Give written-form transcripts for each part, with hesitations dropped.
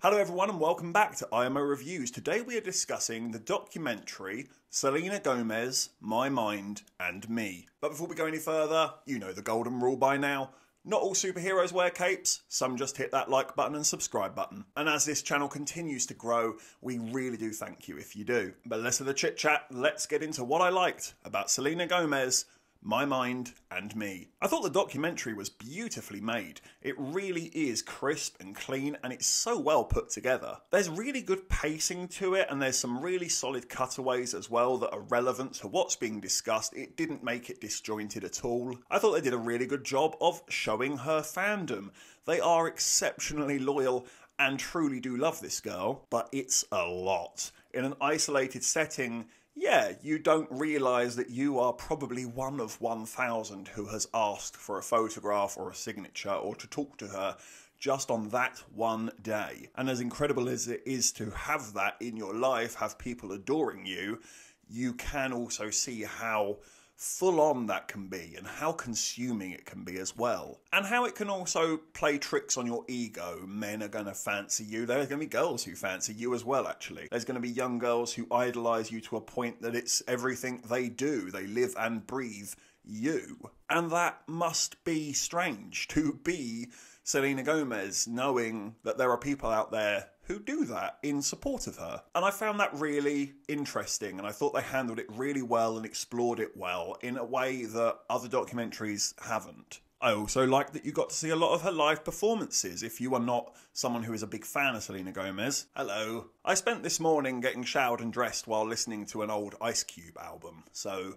Hello everyone and welcome back to IMO Reviews. Today we are discussing the documentary Selena Gomez, My Mind and Me. But before we go any further, you know the golden rule by now. Not all superheroes wear capes, some just hit that like button and subscribe button. And as this channel continues to grow, we really do thank you if you do. But less of the chit chat, let's get into what I liked about Selena Gomez, My Mind and Me. I thought the documentary was beautifully made. It really is crisp and clean and it's so well put together. There's really good pacing to it and there's some really solid cutaways as well that are relevant to what's being discussed. It didn't make it disjointed at all. I thought they did a really good job of showing her fandom. They are exceptionally loyal and truly do love this girl, but it's a lot. In an isolated setting, yeah, you don't realise that you are probably one of 1,000 who has asked for a photograph or a signature or to talk to her just on that one day. And as incredible as it is to have that in your life, have people adoring you, you can also see how full on that can be and how consuming it can be as well. And how it can also play tricks on your ego. Men are going to fancy you. There are going to be girls who fancy you as well, actually. There's going to be young girls who idolise you to a point that it's everything they do. They live and breathe you. And that must be strange to be Selena Gomez, knowing that there are people out there who do that in support of her. And I found that really interesting and I thought they handled it really well and explored it well in a way that other documentaries haven't. I also liked that you got to see a lot of her live performances. If you are not someone who is a big fan of Selena Gomez, hello. I spent this morning getting showered and dressed while listening to an old Ice Cube album, so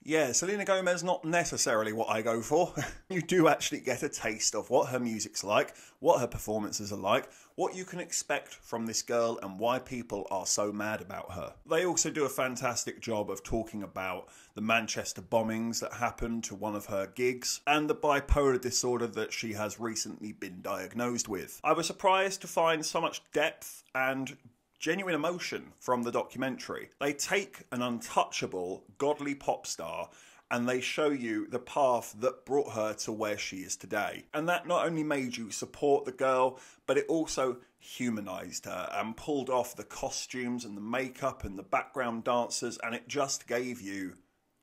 yeah, Selena Gomez not necessarily what I go for. You do actually get a taste of what her music's like, what her performances are like, what you can expect from this girl and why people are so mad about her. They also do a fantastic job of talking about the Manchester bombings that happened to one of her gigs and the bipolar disorder that she has recently been diagnosed with. I was surprised to find so much depth and genuine emotion from the documentary. They take an untouchable, godly pop star and they show you the path that brought her to where she is today. And that not only made you support the girl, but it also humanised her and pulled off the costumes and the makeup and the background dancers, and it just gave you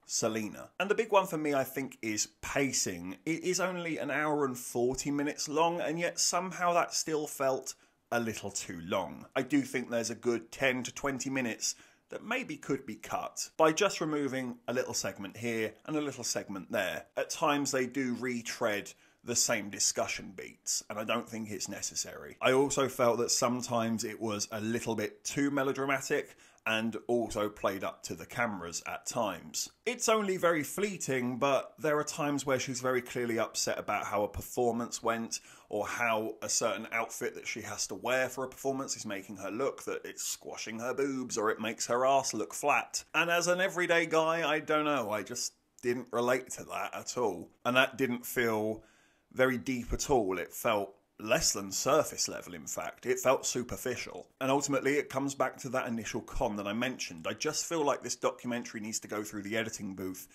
Selena. And the big one for me, I think, is pacing. It is only an hour and 40 minutes long, and yet somehow that still felt a little too long. I do think there's a good 10 to 20 minutes that maybe could be cut by just removing a little segment here and a little segment there. At times they do retread the same discussion beats and I don't think it's necessary. I also felt that sometimes it was a little bit too melodramatic and also played up to the cameras at times. It's only very fleeting, but there are times where she's very clearly upset about how a performance went or how a certain outfit that she has to wear for a performance is making her look, that it's squashing her boobs or it makes her ass look flat. And as an everyday guy, I don't know, I just didn't relate to that at all. And that didn't feel very deep at all. It felt less than surface level, in fact. It felt superficial. And ultimately it comes back to that initial con that I mentioned. I just feel like this documentary needs to go through the editing booth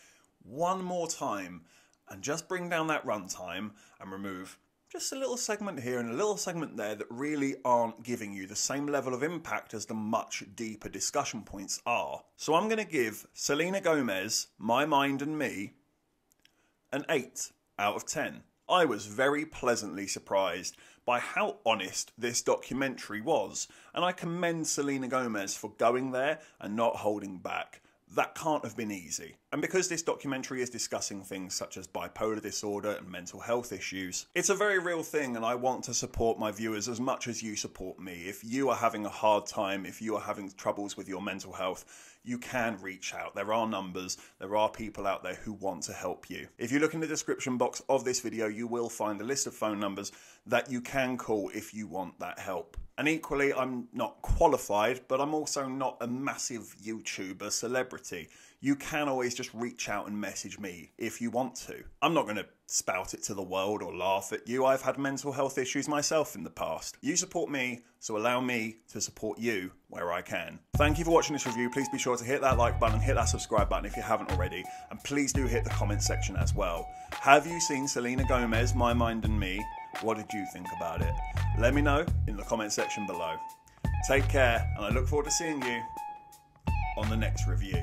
one more time and just bring down that runtime and remove just a little segment here and a little segment there that really aren't giving you the same level of impact as the much deeper discussion points are. So I'm going to give Selena Gomez, My Mind and Me, an 8 out of 10. I was very pleasantly surprised by how honest this documentary was, and I commend Selena Gomez for going there and not holding back. That can't have been easy. And because this documentary is discussing things such as bipolar disorder and mental health issues, it's a very real thing and I want to support my viewers as much as you support me. If you are having a hard time, if you are having troubles with your mental health, you can reach out. There are numbers, there are people out there who want to help you. If you look in the description box of this video, you will find a list of phone numbers that you can call if you want that help. And equally, I'm not qualified, but I'm also not a massive YouTuber celebrity. You can always just reach out and message me if you want to. I'm not going to spout it to the world or laugh at you. I've had mental health issues myself in the past. You support me, so allow me to support you where I can. Thank you for watching this review. Please be sure to hit that like button, hit that subscribe button if you haven't already, and please do hit the comment section as well. Have you seen Selena Gomez, My Mind and Me? What did you think about it? Let me know in the comment section below. Take care, and I look forward to seeing you on the next review.